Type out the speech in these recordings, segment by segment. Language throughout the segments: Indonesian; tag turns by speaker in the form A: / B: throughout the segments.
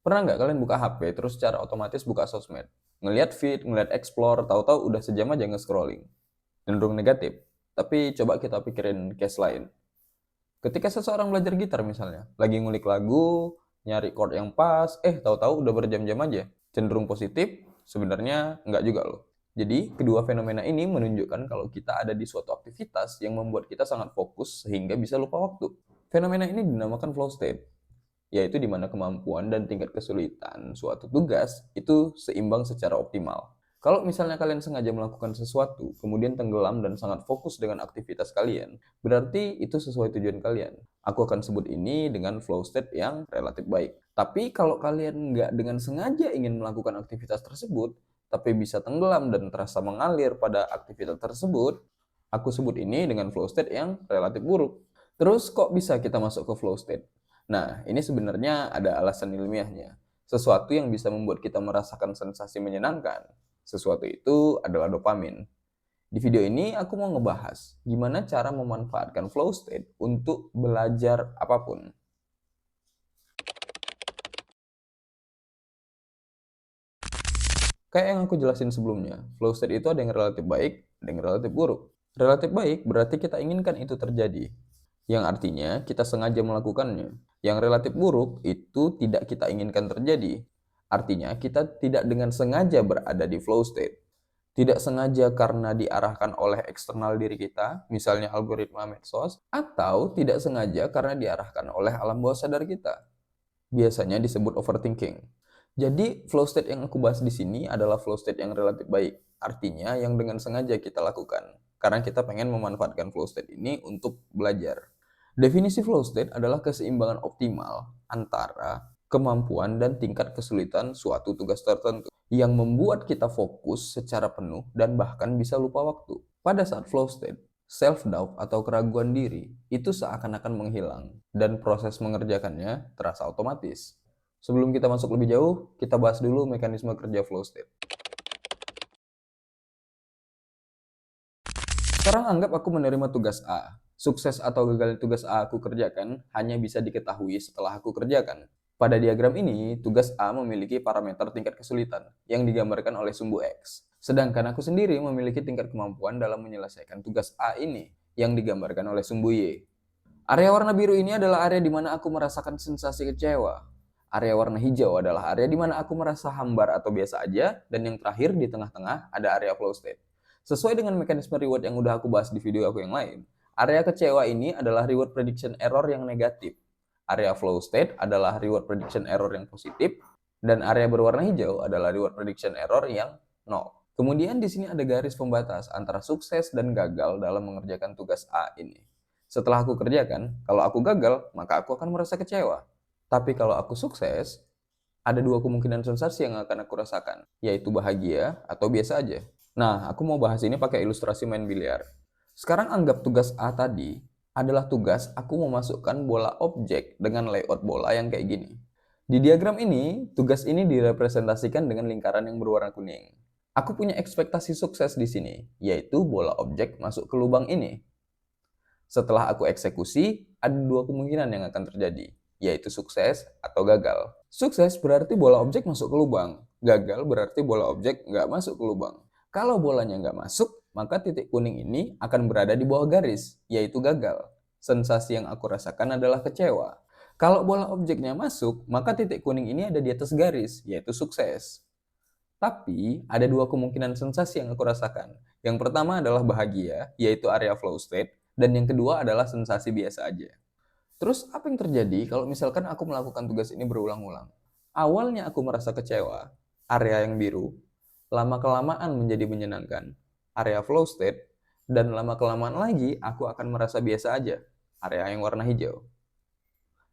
A: Pernah nggak kalian buka HP, terus secara otomatis buka sosmed? Ngeliat feed, ngeliat explore, tahu-tahu udah sejam aja nge-scrolling. Cenderung negatif. Tapi coba kita pikirin case lain. Ketika seseorang belajar gitar misalnya, lagi ngulik lagu, nyari chord yang pas, tahu-tahu udah berjam-jam aja. Cenderung positif, sebenarnya nggak juga loh. Jadi, kedua fenomena ini menunjukkan kalau kita ada di suatu aktivitas yang membuat kita sangat fokus sehingga bisa lupa waktu. Fenomena ini dinamakan flow state, yaitu di mana kemampuan dan tingkat kesulitan suatu tugas itu seimbang secara optimal. Kalau misalnya kalian sengaja melakukan sesuatu, kemudian tenggelam dan sangat fokus dengan aktivitas kalian, berarti itu sesuai tujuan kalian. Aku akan sebut ini dengan flow state yang relatif baik. Tapi kalau kalian nggak dengan sengaja ingin melakukan aktivitas tersebut, tapi bisa tenggelam dan terasa mengalir pada aktivitas tersebut, aku sebut ini dengan flow state yang relatif buruk. Terus kok bisa kita masuk ke flow state? Nah, ini sebenarnya ada alasan ilmiahnya. Sesuatu yang bisa membuat kita merasakan sensasi menyenangkan. Sesuatu itu adalah dopamin. Di video ini aku mau ngebahas gimana cara memanfaatkan flow state untuk belajar apapun. Kayak yang aku jelasin sebelumnya, flow state itu ada yang relatif baik, ada yang relatif buruk. Relatif baik berarti kita inginkan itu terjadi, yang artinya kita sengaja melakukannya. Yang relatif buruk itu tidak kita inginkan terjadi, artinya kita tidak dengan sengaja berada di flow state. Tidak sengaja karena diarahkan oleh eksternal diri kita, misalnya algoritma medsos, atau tidak sengaja karena diarahkan oleh alam bawah sadar kita. Biasanya disebut overthinking. Jadi, flow state yang aku bahas di sini adalah flow state yang relatif baik. Artinya yang dengan sengaja kita lakukan. Karena kita pengen memanfaatkan flow state ini untuk belajar. Definisi flow state adalah keseimbangan optimal antara kemampuan dan tingkat kesulitan suatu tugas tertentu yang membuat kita fokus secara penuh dan bahkan bisa lupa waktu. Pada saat flow state, self-doubt atau keraguan diri itu seakan-akan menghilang dan proses mengerjakannya terasa otomatis. Sebelum kita masuk lebih jauh, kita bahas dulu mekanisme kerja flow state. Sekarang anggap aku menerima tugas A. Sukses atau gagal tugas A aku kerjakan hanya bisa diketahui setelah aku kerjakan. Pada diagram ini, tugas A memiliki parameter tingkat kesulitan yang digambarkan oleh sumbu X. Sedangkan aku sendiri memiliki tingkat kemampuan dalam menyelesaikan tugas A ini yang digambarkan oleh sumbu Y. Area warna biru ini adalah area di mana aku merasakan sensasi kecewa. Area warna hijau adalah area di mana aku merasa hambar atau biasa aja, dan yang terakhir di tengah-tengah ada area flow state. Sesuai dengan mekanisme reward yang udah aku bahas di video aku yang lain, area kecewa ini adalah reward prediction error yang negatif. Area flow state adalah reward prediction error yang positif, dan area berwarna hijau adalah reward prediction error yang 0. Kemudian di sini ada garis pembatas antara sukses dan gagal dalam mengerjakan tugas A ini. Setelah aku kerjakan, kalau aku gagal, maka aku akan merasa kecewa. Tapi kalau aku sukses, ada dua kemungkinan sensasi yang akan aku rasakan, yaitu bahagia atau biasa aja. Nah, aku mau bahas ini pakai ilustrasi main biliar. Sekarang anggap tugas A tadi adalah tugas aku memasukkan bola objek dengan layout bola yang kayak gini. Di diagram ini, tugas ini direpresentasikan dengan lingkaran yang berwarna kuning. Aku punya ekspektasi sukses di sini, yaitu bola objek masuk ke lubang ini. Setelah aku eksekusi, ada dua kemungkinan yang akan terjadi, yaitu sukses atau gagal. Sukses berarti bola objek masuk ke lubang, gagal berarti bola objek nggak masuk ke lubang. Kalau bolanya nggak masuk, maka titik kuning ini akan berada di bawah garis, yaitu gagal. Sensasi yang aku rasakan adalah kecewa. Kalau bola objeknya masuk, maka titik kuning ini ada di atas garis, yaitu sukses. Tapi, ada dua kemungkinan sensasi yang aku rasakan. Yang pertama adalah bahagia, yaitu area flow state, dan yang kedua adalah sensasi biasa aja. Terus, apa yang terjadi kalau misalkan aku melakukan tugas ini berulang-ulang? Awalnya aku merasa kecewa, area yang biru, lama-kelamaan menjadi menyenangkan, area flow state, dan lama-kelamaan lagi aku akan merasa biasa aja, area yang warna hijau.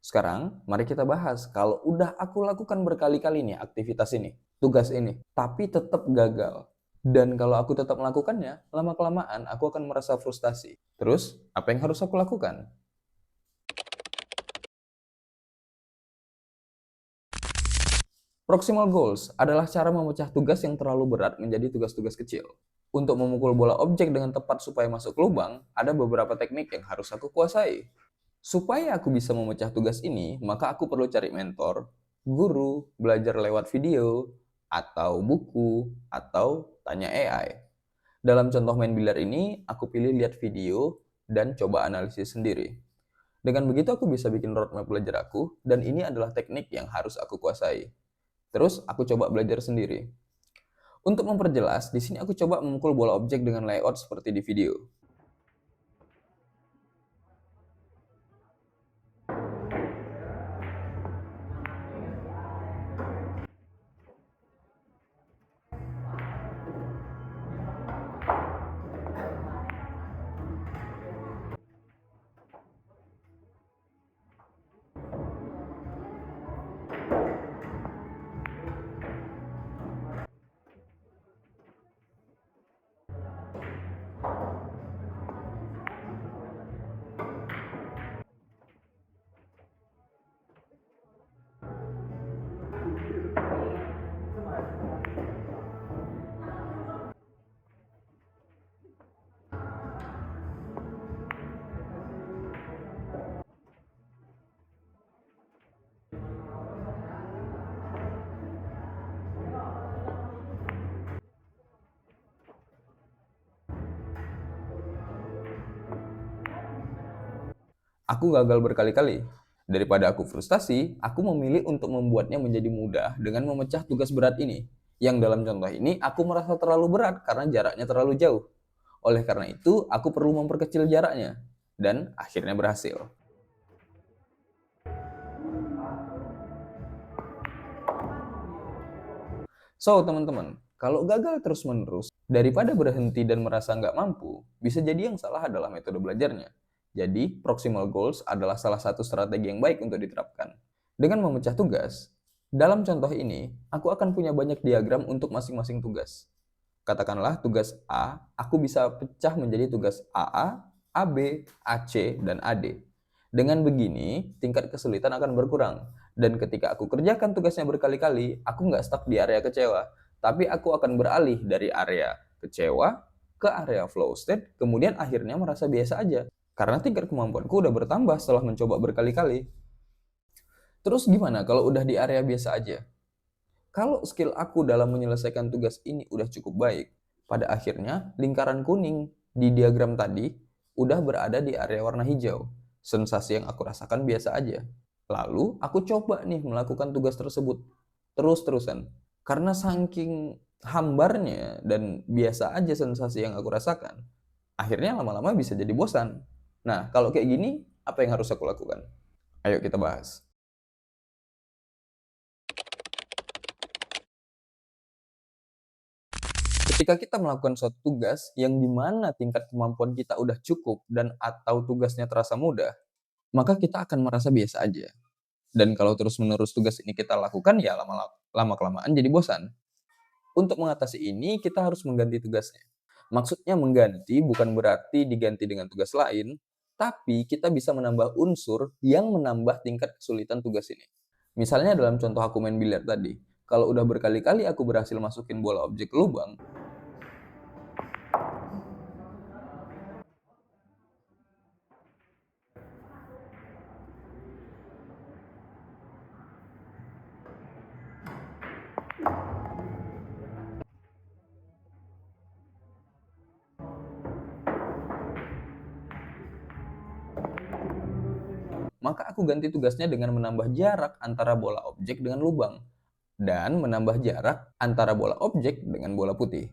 A: Sekarang, mari kita bahas kalau udah aku lakukan berkali-kali nih aktivitas ini, tugas ini, tapi tetap gagal. Dan kalau aku tetap melakukannya, lama-kelamaan aku akan merasa frustasi. Terus, apa yang harus aku lakukan? Proximal goals adalah cara memecah tugas yang terlalu berat menjadi tugas-tugas kecil. Untuk memukul bola objek dengan tepat supaya masuk lubang, ada beberapa teknik yang harus aku kuasai. Supaya aku bisa memecah tugas ini, maka aku perlu cari mentor, guru, belajar lewat video, atau buku, atau tanya AI. Dalam contoh main biliar ini, aku pilih lihat video dan coba analisis sendiri. Dengan begitu aku bisa bikin roadmap belajar aku, dan ini adalah teknik yang harus aku kuasai. Terus aku coba belajar sendiri. Untuk memperjelas, di sini aku coba memukul bola objek dengan layout seperti di video. Aku gagal berkali-kali. Daripada aku frustasi, aku memilih untuk membuatnya menjadi mudah dengan memecah tugas berat ini. Yang dalam contoh ini, aku merasa terlalu berat karena jaraknya terlalu jauh. Oleh karena itu, aku perlu memperkecil jaraknya. Dan akhirnya berhasil. So, teman-teman, kalau gagal terus-menerus, daripada berhenti dan merasa nggak mampu, bisa jadi yang salah adalah metode belajarnya. Jadi, proximal goals adalah salah satu strategi yang baik untuk diterapkan. Dengan memecah tugas, dalam contoh ini, aku akan punya banyak diagram untuk masing-masing tugas. Katakanlah tugas A, aku bisa pecah menjadi tugas AA, AB, AC, dan AD. Dengan begini, tingkat kesulitan akan berkurang. Dan ketika aku kerjakan tugasnya berkali-kali, aku nggak stuck di area kecewa. Tapi aku akan beralih dari area kecewa ke area flow state, kemudian akhirnya merasa biasa aja. Karena tingkat kemampuanku udah bertambah setelah mencoba berkali-kali. Terus gimana kalau udah di area biasa aja? Kalau skill aku dalam menyelesaikan tugas ini udah cukup baik, pada akhirnya lingkaran kuning di diagram tadi udah berada di area warna hijau. Sensasi yang aku rasakan biasa aja. Lalu aku coba nih melakukan tugas tersebut terus-terusan. Karena saking hambarnya dan biasa aja sensasi yang aku rasakan, akhirnya lama-lama bisa jadi bosan. Nah, kalau kayak gini, apa yang harus aku lakukan? Ayo kita bahas. Ketika kita melakukan suatu tugas yang dimana tingkat kemampuan kita udah cukup dan atau tugasnya terasa mudah, maka kita akan merasa biasa aja. Dan kalau terus-menerus tugas ini kita lakukan, ya lama-kelamaan jadi bosan. Untuk mengatasi ini, kita harus mengganti tugasnya. Maksudnya mengganti bukan berarti diganti dengan tugas lain, tapi kita bisa menambah unsur yang menambah tingkat kesulitan tugas ini. Misalnya dalam contoh aku main biliar tadi, kalau udah berkali-kali aku berhasil masukin bola objek ke lubang, maka aku ganti tugasnya dengan menambah jarak antara bola objek dengan lubang dan menambah jarak antara bola objek dengan bola putih.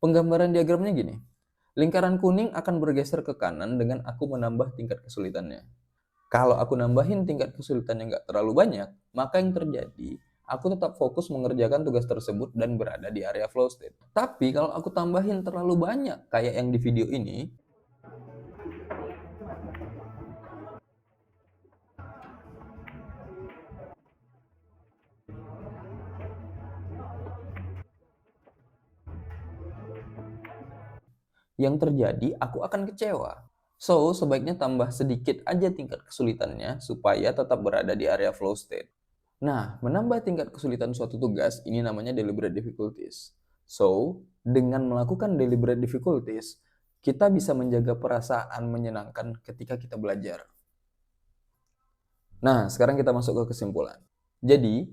A: Penggambaran diagramnya gini. Lingkaran kuning akan bergeser ke kanan dengan aku menambah tingkat kesulitannya. Kalau aku nambahin tingkat kesulitannya nggak terlalu banyak, maka yang terjadi, aku tetap fokus mengerjakan tugas tersebut dan berada di area flow state. Tapi kalau aku tambahin terlalu banyak, kayak yang di video ini, yang terjadi aku akan kecewa. So, sebaiknya tambah sedikit aja tingkat kesulitannya supaya tetap berada di area flow state. Nah, menambah tingkat kesulitan suatu tugas ini namanya deliberate difficulties. So, dengan melakukan deliberate difficulties, kita bisa menjaga perasaan menyenangkan ketika kita belajar. Nah, sekarang kita masuk ke kesimpulan. Jadi,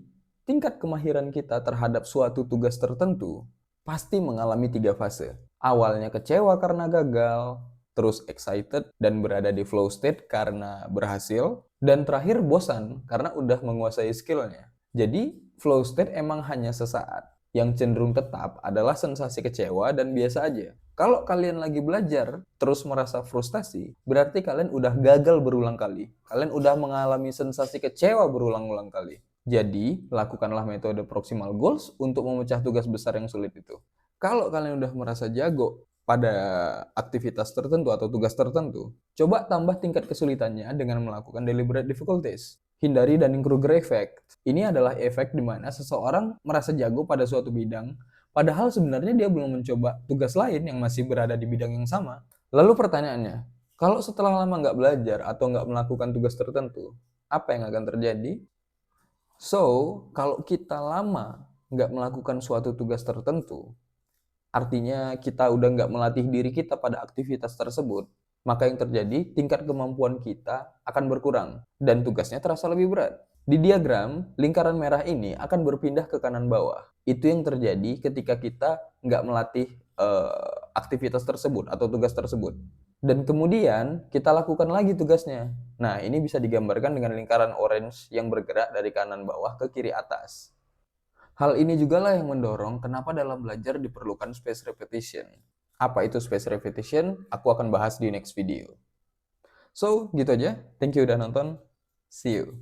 A: tingkat kemahiran kita terhadap suatu tugas tertentu pasti mengalami 3 fase. Awalnya kecewa karena gagal, terus excited dan berada di flow state karena berhasil, dan terakhir bosan karena udah menguasai skillnya. Jadi, flow state emang hanya sesaat. Yang cenderung tetap adalah sensasi kecewa dan biasa aja. Kalau kalian lagi belajar, terus merasa frustasi, berarti kalian udah gagal berulang kali. Kalian udah mengalami sensasi kecewa berulang-ulang kali. Jadi, lakukanlah metode proximal goals untuk memecah tugas besar yang sulit itu. Kalau kalian udah merasa jago pada aktivitas tertentu atau tugas tertentu, coba tambah tingkat kesulitannya dengan melakukan deliberate difficulties. Hindari Dunning-Kruger effect. Ini adalah efek di mana seseorang merasa jago pada suatu bidang, padahal sebenarnya dia belum mencoba tugas lain yang masih berada di bidang yang sama. Lalu pertanyaannya, kalau setelah lama nggak belajar atau nggak melakukan tugas tertentu, apa yang akan terjadi? So, kalau kita lama nggak melakukan suatu tugas tertentu, artinya kita udah nggak melatih diri kita pada aktivitas tersebut, maka yang terjadi tingkat kemampuan kita akan berkurang dan tugasnya terasa lebih berat. Di diagram, lingkaran merah ini akan berpindah ke kanan bawah. Itu yang terjadi ketika kita nggak melatih aktivitas tersebut atau tugas tersebut. Dan kemudian kita lakukan lagi tugasnya. Nah, ini bisa digambarkan dengan lingkaran orange yang bergerak dari kanan bawah ke kiri atas. Hal ini juga lah yang mendorong kenapa dalam belajar diperlukan space repetition. Apa itu space repetition? Aku akan bahas di next video. So, gitu aja. Thank you udah nonton. See you.